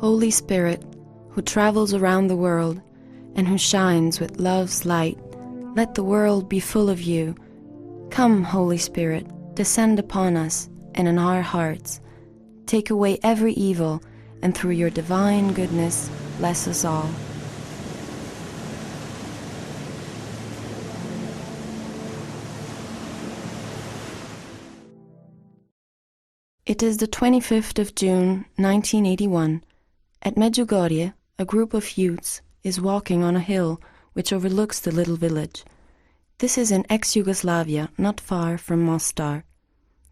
Holy Spirit, who travels around the world and who shines with love's light, let the world be full of you. Come, Holy Spirit, descend upon us and in our hearts. Take away every evil, and through your divine goodness, bless us all. It is the 25th of June, 1981. At Medjugorje, a group of youths is walking on a hill which overlooks the little village. This is in ex-Yugoslavia, not far from Mostar.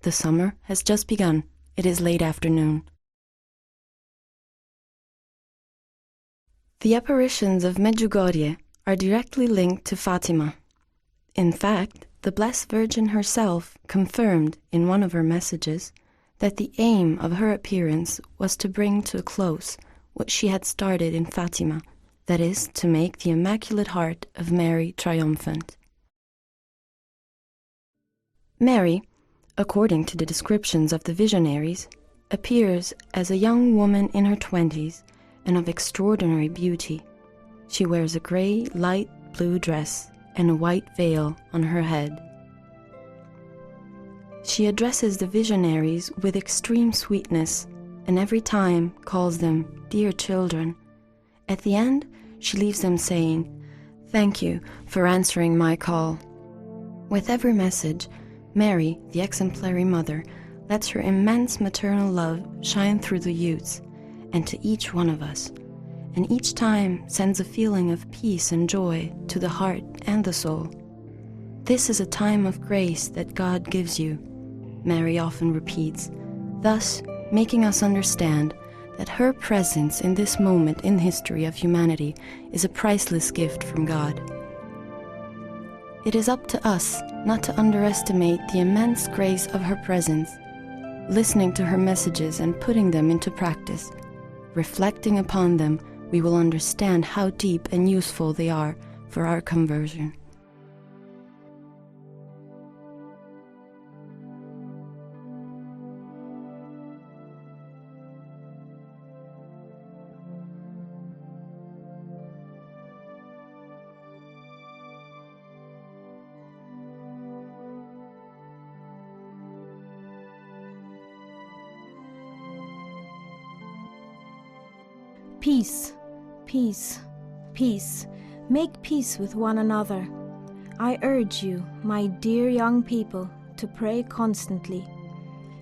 The summer has just begun. It is late afternoon. The apparitions of Medjugorje are directly linked to Fatima. In fact, the Blessed Virgin herself confirmed in one of her messages that the aim of her appearance was to bring to a close what she had started in Fatima, that is, to make the Immaculate Heart of Mary triumphant. Mary, according to the descriptions of the visionaries, appears as a young woman in her 20s and of extraordinary beauty. She wears a grey, light blue dress and a white veil on her head. She addresses the visionaries with extreme sweetness and every time calls them dear children. At the end, she leaves them saying, "Thank you for answering my call." With every message, Mary, the exemplary mother, lets her immense maternal love shine through the youths and to each one of us, and each time sends a feeling of peace and joy to the heart and the soul. This is a time of grace that God gives you, Mary often repeats, thus making us understand that her presence in this moment in history of humanity is a priceless gift from God. It is up to us not to underestimate the immense grace of her presence, listening to her messages and putting them into practice. Reflecting upon them, we will understand how deep and useful they are for our conversion. Peace, peace, peace. Make peace with one another. I urge you, my dear young people, to pray constantly.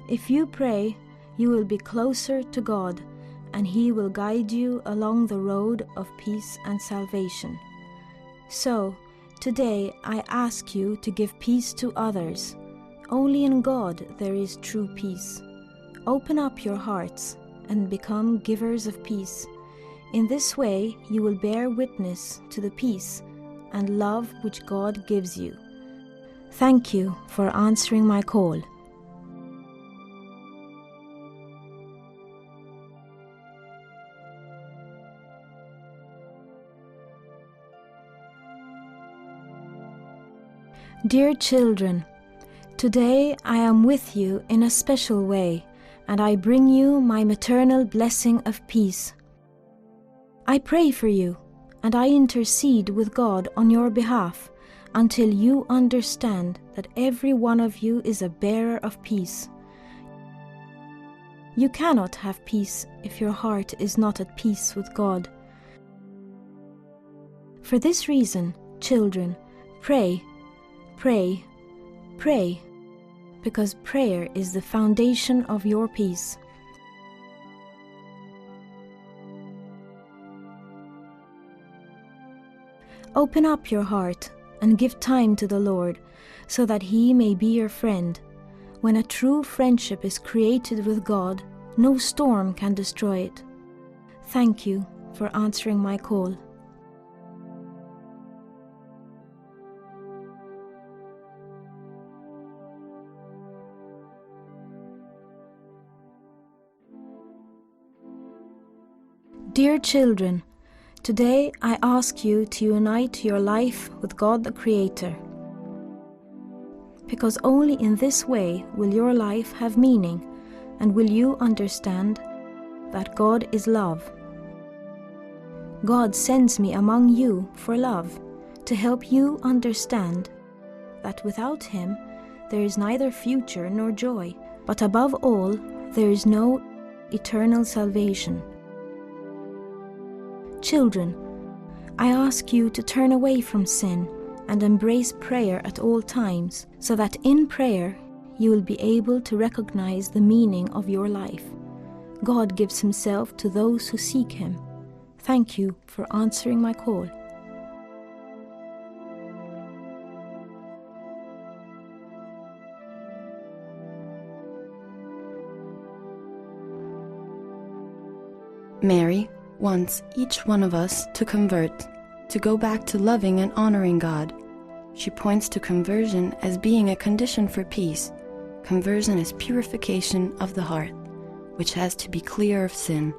If you pray, you will be closer to God, and He will guide you along the road of peace and salvation. So, today I ask you to give peace to others. Only in God there is true peace. Open up your hearts and become givers of peace. In this way, you will bear witness to the peace and love which God gives you. Thank you for answering my call. Dear children, today I am with you in a special way, and I bring you my maternal blessing of peace. I pray for you, and I intercede with God on your behalf until you understand that every one of you is a bearer of peace. You cannot have peace if your heart is not at peace with God. For this reason, children, pray, pray, pray, because prayer is the foundation of your peace. Open up your heart and give time to the Lord, so that He may be your friend. When a true friendship is created with God, no storm can destroy it. Thank you for answering my call. Dear children, today I ask you to unite your life with God the Creator, because only in this way will your life have meaning, and will you understand that God is love. God sends me among you for love, to help you understand that without Him there is neither future nor joy, but above all there is no eternal salvation. Children, I ask you to turn away from sin and embrace prayer at all times, so that in prayer you will be able to recognize the meaning of your life. God gives Himself to those who seek Him. Thank you for answering my call. Mary wants each one of us to convert, to go back to loving and honoring God. She points to conversion as being a condition for peace. Conversion is purification of the heart, which has to be clear of sin.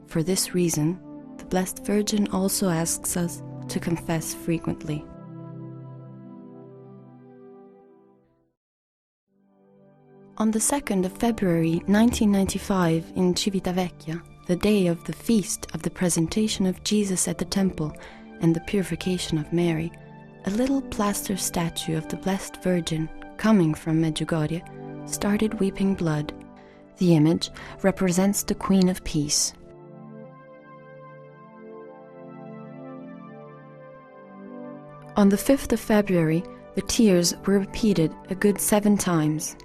For this reason, the Blessed Virgin also asks us to confess frequently. On the 2nd of February 1995 in Civitavecchia, the day of the feast of the presentation of Jesus at the temple and the purification of Mary, a little plaster statue of the Blessed Virgin, coming from Medjugorje, started weeping blood. The image represents the Queen of Peace. On the 5th of February, the tears were repeated a good 7 times.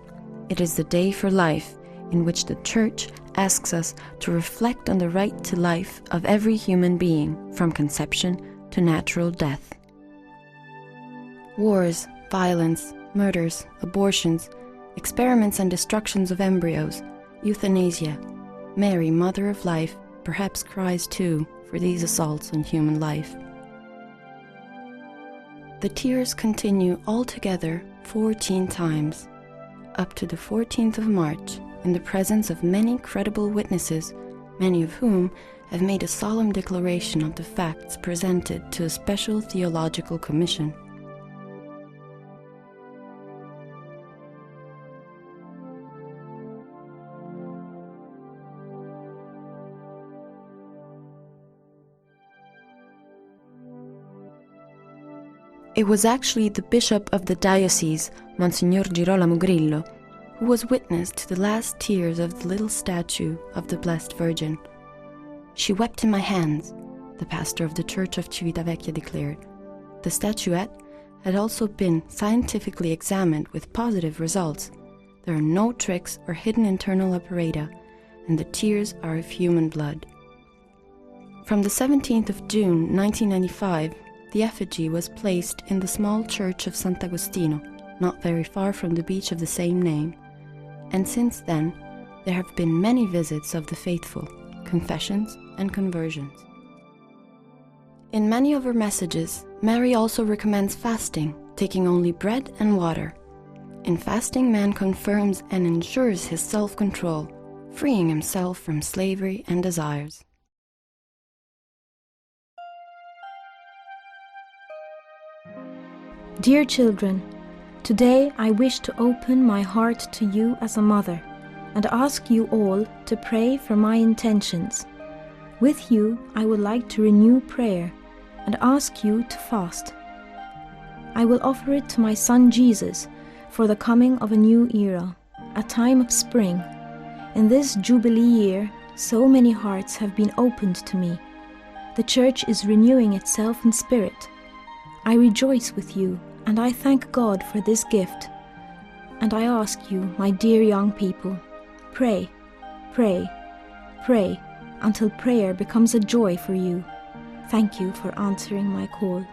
It is the day for life, in which the Church asks us to reflect on the right to life of every human being, from conception to natural death. Wars, violence, murders, abortions, experiments and destructions of embryos, euthanasia. Mary, Mother of Life, perhaps cries too for these assaults on human life. The tears continue altogether 14 times, up to the 14th of March, in the presence of many credible witnesses, many of whom have made a solemn declaration of the facts presented to a special theological commission. It was actually the bishop of the diocese, Monsignor Girolamo Grillo, who was witness to the last tears of the little statue of the Blessed Virgin. "She wept in my hands," the pastor of the Church of Civitavecchia declared. The statuette had also been scientifically examined with positive results. There are no tricks or hidden internal apparatus, and the tears are of human blood. From the 17th of June 1995, the effigy was placed in the small church of Sant'Agostino, not very far from the beach of the same name, and since then there have been many visits of the faithful, confessions and conversions. In many of her messages, Mary also recommends fasting, taking only bread and water. In fasting, man confirms and ensures his self-control, freeing himself from slavery and desires. Dear children, today I wish to open my heart to you as a mother and ask you all to pray for my intentions. With you, I would like to renew prayer and ask you to fast. I will offer it to my son Jesus for the coming of a new era, a time of spring. In this Jubilee year, so many hearts have been opened to me. The Church is renewing itself in spirit. I rejoice with you, and I thank God for this gift. And I ask you, my dear young people, pray, pray, pray, until prayer becomes a joy for you. Thank you for answering my call.